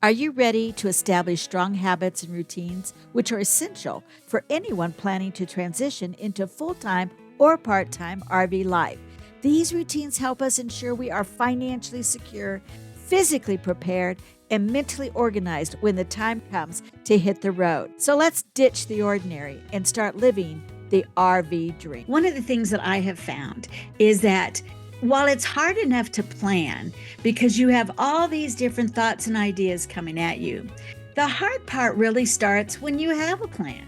Are you ready to establish strong habits and routines, which are essential for anyone planning to transition into full-time or part-time RV life? These routines help us ensure we are financially secure, physically prepared, and mentally organized when the time comes to hit the road. So let's ditch the ordinary and start living the RV dream. One of the things that I have found is that while it's hard enough to plan because you have all these different thoughts and ideas coming at you, the hard part really starts when you have a plan.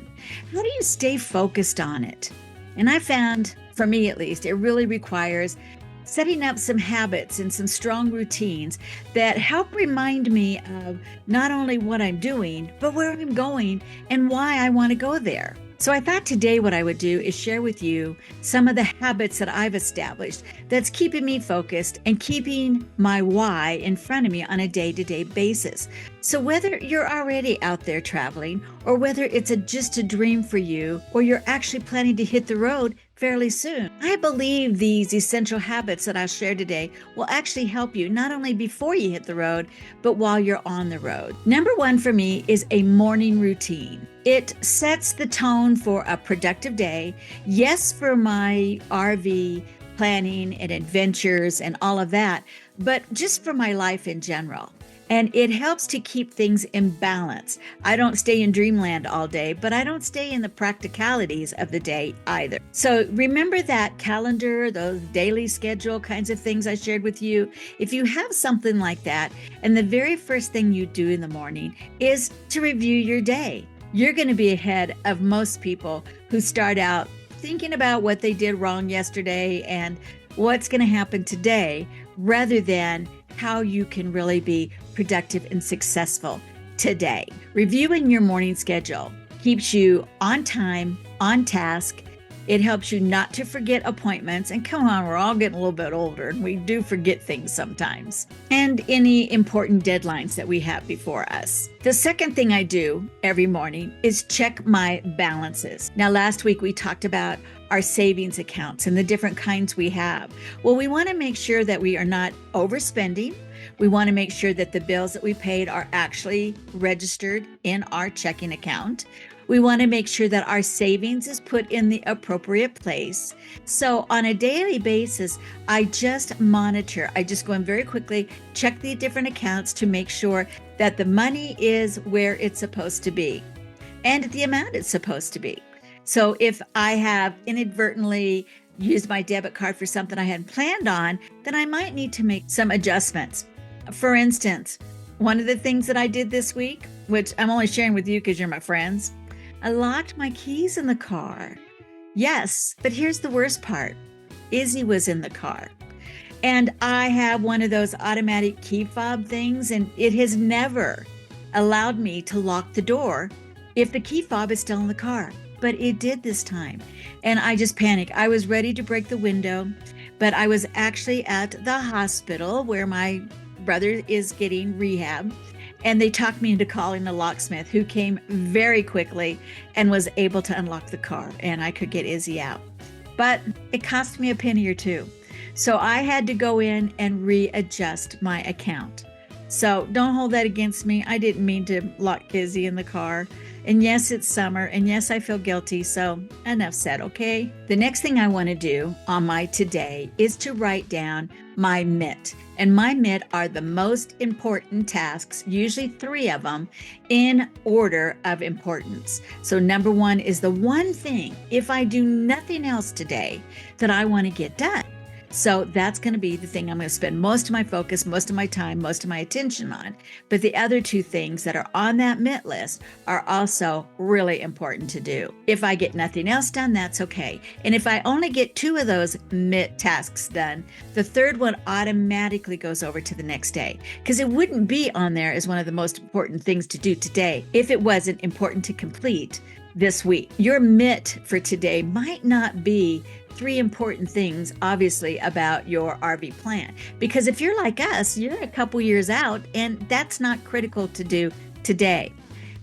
How do you stay focused on it? And I found, for me at least, it really requires setting up some habits and some strong routines that help remind me of not only what I'm doing, but where I'm going and why I want to go there. So I thought today what I would do is share with you some of the habits that I've established that's keeping me focused and keeping my why in front of me on a day-to-day basis. So whether you're already out there traveling or whether it's just a dream for you or you're actually planning to hit the road fairly soon, I believe these essential habits that I'll share today will actually help you not only before you hit the road, but while you're on the road. Number one for me is a morning routine. It sets the tone for a productive day. Yes, for my RV planning and adventures and all of that, but just for my life in general. And it helps to keep things in balance. I don't stay in dreamland all day, but I don't stay in the practicalities of the day either. So remember that calendar, those daily schedule kinds of things I shared with you. If you have something like that, and the very first thing you do in the morning is to review your day, you're going to be ahead of most people who start out thinking about what they did wrong yesterday and what's going to happen today, rather than how you can really be productive and successful today. Reviewing your morning schedule keeps you on time, on task. It helps you not to forget appointments. And come on, we're all getting a little bit older and we do forget things sometimes. And any important deadlines that we have before us. The second thing I do every morning is check my balances. Now, last week we talked about our savings accounts and the different kinds we have. Well, we want to make sure that we are not overspending. We want to make sure that the bills that we paid are actually registered in our checking account. We want to make sure that our savings is put in the appropriate place. So on a daily basis, I just monitor. I just go in very quickly, check the different accounts to make sure that the money is where it's supposed to be and the amount it's supposed to be. So if I have inadvertently used my debit card for something I hadn't planned on, then I might need to make some adjustments. For instance, one of the things that I did this week, which I'm only sharing with you because you're my friends, I locked my keys in the car. Yes, but here's the worst part. Izzy was in the car. And I have one of those automatic key fob things, and it has never allowed me to lock the door if the key fob is still in the car. But it did this time. And I just panicked. I was ready to break the window, but I was actually at the hospital where my brother is getting rehab. And they talked me into calling a locksmith who came very quickly and was able to unlock the car and I could get Izzy out. But it cost me a penny or two. So I had to go in and readjust my account. So don't hold that against me. I didn't mean to lock Izzy in the car. And yes, it's summer, and yes, I feel guilty, so enough said, okay? The next thing I want to do on my today is to write down my MIT. And my MIT are the most important tasks, usually 3 of them, in order of importance. So number 1 is the one thing, if I do nothing else today, that I want to get done. So that's going to be the thing I'm going to spend most of my focus, most of my time, most of my attention on. But the other 2 things that are on that MIT list are also really important to do. If I get nothing else done, that's okay. And if I only get 2 of those MIT tasks done, the 3rd one automatically goes over to the next day. Because it wouldn't be on there as one of the most important things to do today if it wasn't important to complete this week. Your MIT for today might not be 3 important things, obviously, about your RV plan. Because if you're like us, you're a couple years out, and that's not critical to do today.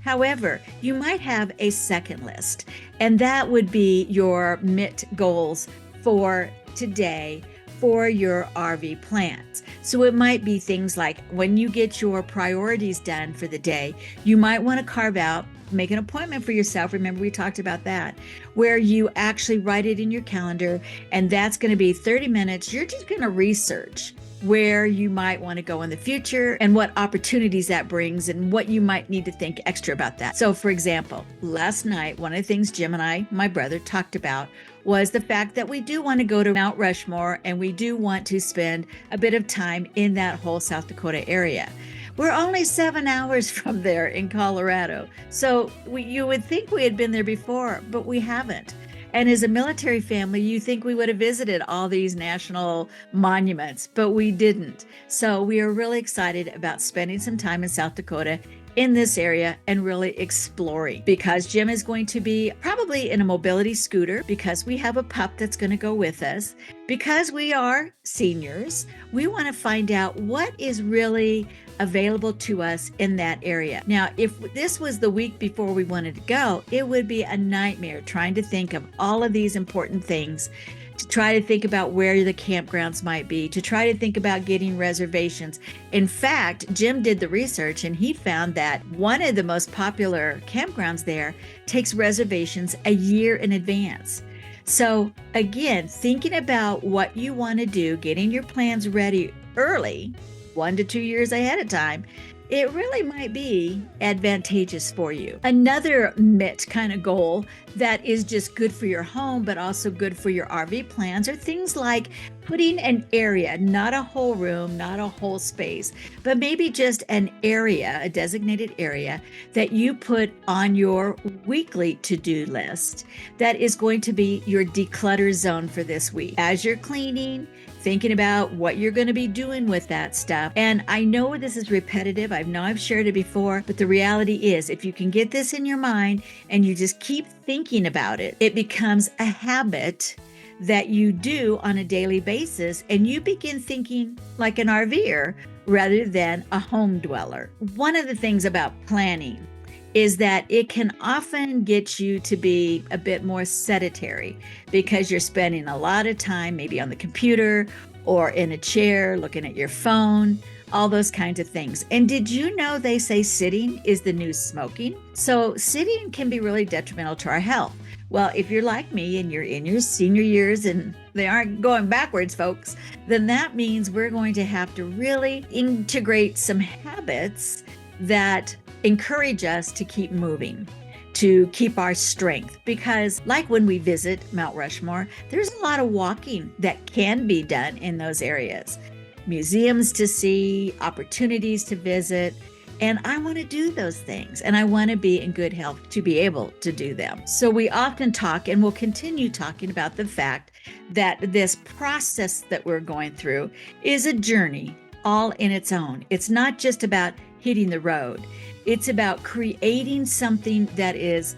However, you might have a second list, and that would be your MIT goals for today for your RV plans. So it might be things like when you get your priorities done for the day, you might want to carve out, make an appointment for yourself. Remember, we talked about that, where you actually write it in your calendar, and that's going to be 30 minutes. You're just going to research where you might want to go in the future and what opportunities that brings and what you might need to think extra about that. So for example, last night, one of the things Jim and I, my brother, talked about was the fact that we do want to go to Mount Rushmore and we do want to spend a bit of time in that whole South Dakota area. We're only 7 hours from there in Colorado. So you would think we had been there before, but we haven't. And as a military family, you think we would have visited all these national monuments, but we didn't. So we are really excited about spending some time in South Dakota in this area and really exploring, because Jim is going to be probably in a mobility scooter, because we have a pup that's going to go with us, because we are seniors. We want to find out what is really available to us in that area. Now, if this was the week before we wanted to go, it would be a nightmare trying to think of all of these important things, to try to think about where the campgrounds might be, to try to think about getting reservations. In fact, Jim did the research and he found that one of the most popular campgrounds there takes reservations a year in advance. So again, thinking about what you want to do, getting your plans ready early, 1 to 2 years ahead of time, it really might be advantageous for you. Another MIT kind of goal that is just good for your home, but also good for your RV plans, are things like putting an area, not a whole room, not a whole space, but maybe just an area, a designated area that you put on your weekly to-do list that is going to be your declutter zone for this week. As you're cleaning, thinking about what you're going to be doing with that stuff. And I know this is repetitive. I know I've shared it before, but the reality is, if you can get this in your mind and you just keep thinking about it, it becomes a habit that you do on a daily basis, and you begin thinking like an RV'er rather than a home dweller. One of the things about planning is that it can often get you to be a bit more sedentary, because you're spending a lot of time maybe on the computer or in a chair looking at your phone, all those kinds of things. And did you know they say sitting is the new smoking? So sitting can be really detrimental to our health. Well, if you're like me and you're in your senior years and they aren't going backwards, folks, then that means we're going to have to really integrate some habits that encourage us to keep moving, to keep our strength. Because like when we visit Mount Rushmore, there's a lot of walking that can be done in those areas. Museums to see, opportunities to visit, and I want to do those things, and I want to be in good health to be able to do them. So we often talk, and we'll continue talking about the fact that this process that we're going through is a journey all in its own. It's not just about hitting the road. It's about creating something that is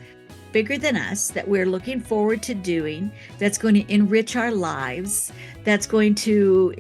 bigger than us, that we're looking forward to doing, that's going to enrich our lives, that's going to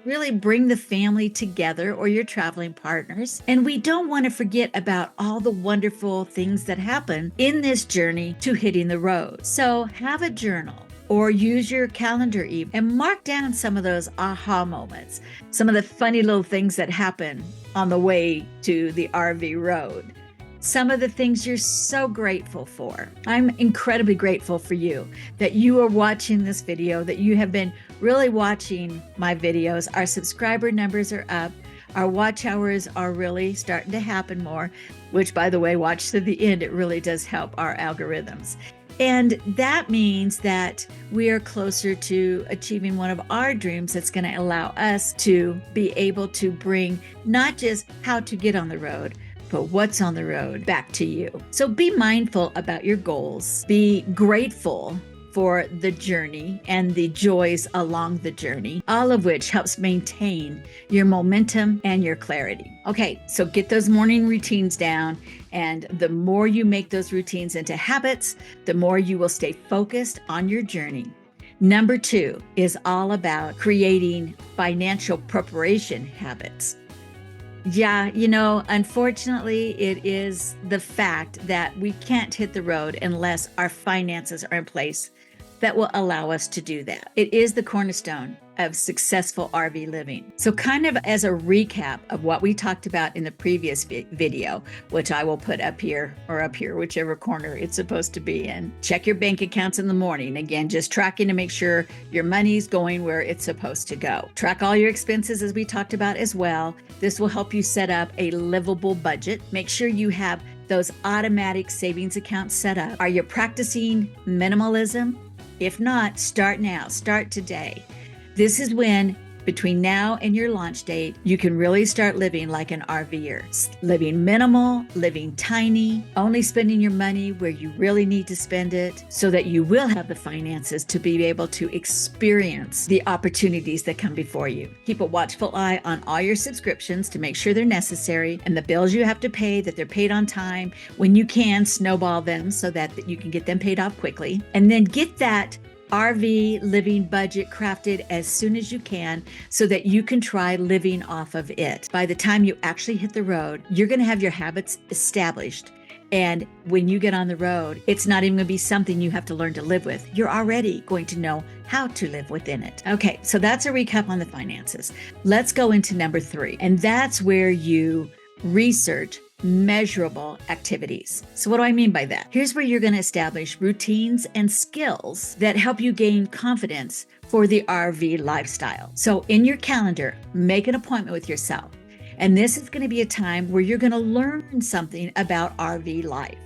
really bring the family together or your traveling partners. And we don't want to forget about all the wonderful things that happen in this journey to hitting the road. So have a journal or use your calendar even and mark down some of those aha moments, some of the funny little things that happen on the way to the RV road, some of the things you're so grateful for. I'm incredibly grateful for you, that you are watching this video, that you have been really watching my videos. Our subscriber numbers are up. Our watch hours are really starting to happen more, which, by the way, watch to the end. It really does help our algorithms. And that means that we are closer to achieving one of our dreams that's going to allow us to be able to bring not just how to get on the road, but what's on the road back to you. So be mindful about your goals. Be grateful for the journey and the joys along the journey, all of which helps maintain your momentum and your clarity. Okay, so get those morning routines down, and the more you make those routines into habits, the more you will stay focused on your journey. Number 2 is all about creating financial preparation habits. Yeah, unfortunately, it is the fact that we can't hit the road unless our finances are in place that will allow us to do that. It is the cornerstone of successful RV living. So kind of as a recap of what we talked about in the previous video, which I will put up here or up here, whichever corner it's supposed to be in. Check your bank accounts in the morning. Again, just tracking to make sure your money's going where it's supposed to go. Track all your expenses as we talked about as well. This will help you set up a livable budget. Make sure you have those automatic savings accounts set up. Are you practicing minimalism? If not, start now, start today. This is when, between now and your launch date, you can really start living like an RV'er. Living minimal, living tiny, only spending your money where you really need to spend it so that you will have the finances to be able to experience the opportunities that come before you. Keep a watchful eye on all your subscriptions to make sure they're necessary and the bills you have to pay, that they're paid on time. When you can, snowball them so that you can get them paid off quickly. And then get that RV living budget crafted as soon as you can so that you can try living off of it. By the time you actually hit the road, you're going to have your habits established. And when you get on the road, it's not even going to be something you have to learn to live with. You're already going to know how to live within it. Okay, so that's a recap on the finances. Let's go into number 3. And that's where you research measurable activities. So what do I mean by that? Here's where you're going to establish routines and skills that help you gain confidence for the RV lifestyle. So in your calendar, make an appointment with yourself. And this is going to be a time where you're going to learn something about RV life.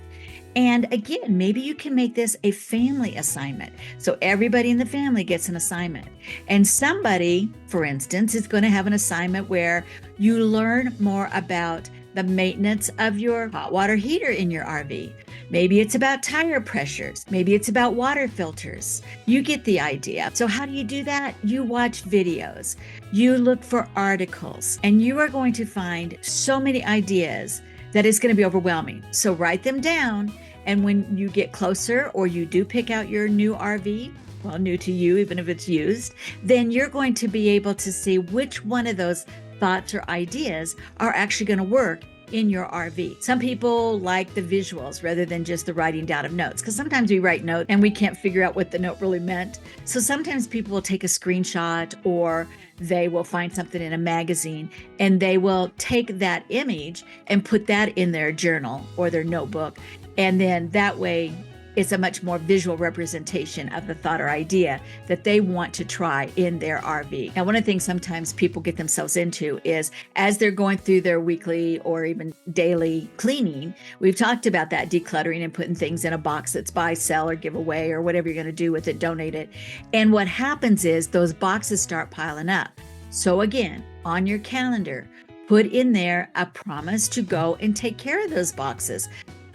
And again, maybe you can make this a family assignment. So everybody in the family gets an assignment. And somebody, for instance, is going to have an assignment where you learn more about the maintenance of your hot water heater in your RV. Maybe it's about tire pressures. Maybe it's about water filters. You get the idea. So how do you do that? You watch videos. You look for articles. And you are going to find so many ideas that it's going to be overwhelming. So write them down. And when you get closer or you do pick out your new RV, well, new to you, even if it's used, then you're going to be able to see which one of those thoughts or ideas are actually going to work in your RV. Some people like the visuals rather than just the writing down of notes, because sometimes we write notes and we can't figure out what the note really meant. So sometimes people will take a screenshot or they will find something in a magazine and they will take that image and put that in their journal or their notebook. And then that way, it's a much more visual representation of the thought or idea that they want to try in their RV. Now, one of the things sometimes people get themselves into is as they're going through their weekly or even daily cleaning, we've talked about that decluttering and putting things in a box that's buy, sell, or give away, or whatever you're going to do with it, donate it. And what happens is those boxes start piling up. So again, on your calendar, put in there a promise to go and take care of those boxes.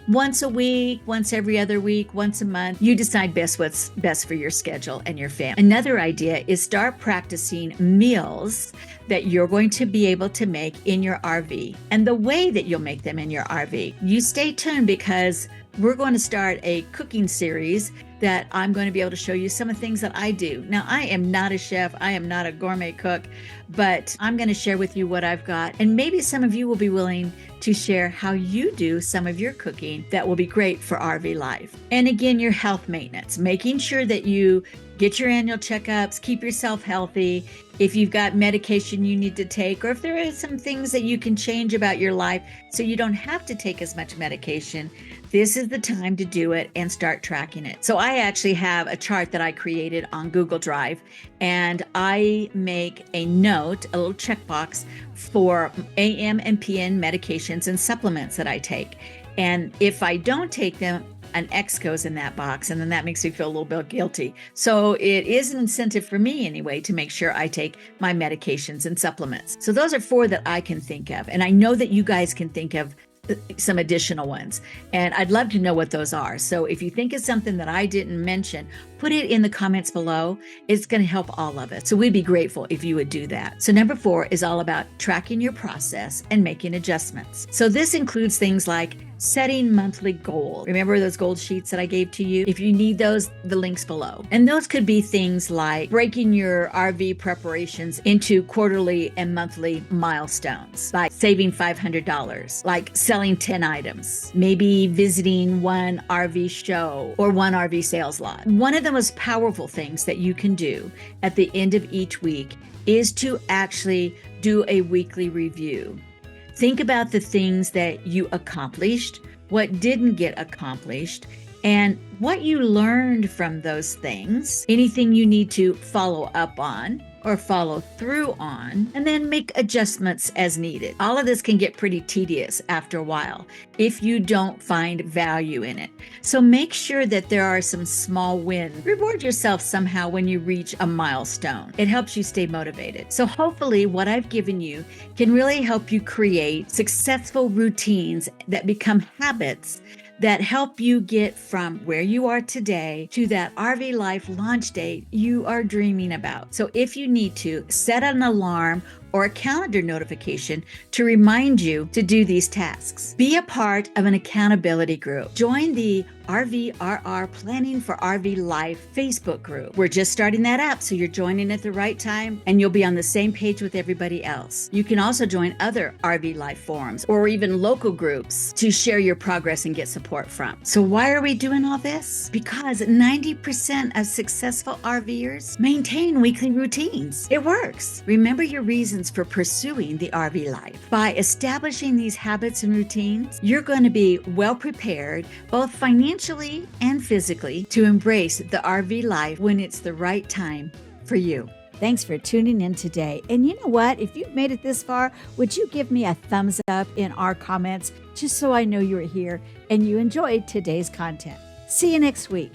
Once a week, once every other week, once a month, you decide what's best for your schedule and your family. Another idea is start practicing meals that you're going to be able to make in your RV and the way that you'll make them in your RV. You stay tuned because we're going to start a cooking series that I'm going to be able to show you some of the things that I do. Now, I am not a chef. I am not a gourmet cook, but I'm going to share with you what I've got. And maybe some of you will be willing to share how you do some of your cooking that will be great for RV life. And again, your health maintenance, making sure that you get your annual checkups, keep yourself healthy. If you've got medication you need to take, or if there are some things that you can change about your life so you don't have to take as much medication, this is the time to do it and start tracking it. So I actually have a chart that I created on Google Drive, and I make a note, a little checkbox for AM and PM medications and supplements that I take. And if I don't take them, an X goes in that box, and then that makes me feel a little bit guilty. So it is an incentive for me anyway to make sure I take my medications and supplements. So those are 4 that I can think of. And I know that you guys can think of some additional ones. And I'd love to know what those are. So if you think of something that I didn't mention, put it in the comments below. It's going to help all of us. So we'd be grateful if you would do that. So number 4 is all about tracking your process and making adjustments. So this includes things like setting monthly goals. Remember those gold sheets that I gave to you? If you need those, the link's below. And those could be things like breaking your RV preparations into quarterly and monthly milestones, like saving $500, like selling 10 items, maybe visiting one RV show or one RV sales lot. One of the most powerful things that you can do at the end of each week is to actually do a weekly review. Think about the things that you accomplished, what didn't get accomplished, and what you learned from those things, anything you need to follow up on or follow through on, and then make adjustments as needed. All of this can get pretty tedious after a while if you don't find value in it. So make sure that there are some small wins. Reward yourself somehow when you reach a milestone. It helps you stay motivated. So hopefully what I've given you can really help you create successful routines that become habits that help you get from where you are today to that RV life launch date you are dreaming about. So if you need to, set an alarm or a calendar notification to remind you to do these tasks. Be a part of an accountability group. Join the RV'er Planning for RV Life Facebook group. We're just starting that up, so you're joining at the right time and you'll be on the same page with everybody else. You can also join other RV Life forums or even local groups to share your progress and get support from. So why are we doing all this? Because 90% of successful RVers maintain weekly routines. It works. Remember your reasons for pursuing the RV life. By establishing these habits and routines, you're going to be well prepared, both financially and physically, to embrace the RV life when it's the right time for you. Thanks for tuning in today. And you know what? If you've made it this far, would you give me a thumbs up in our comments just so I know you're here and you enjoyed today's content? See you next week.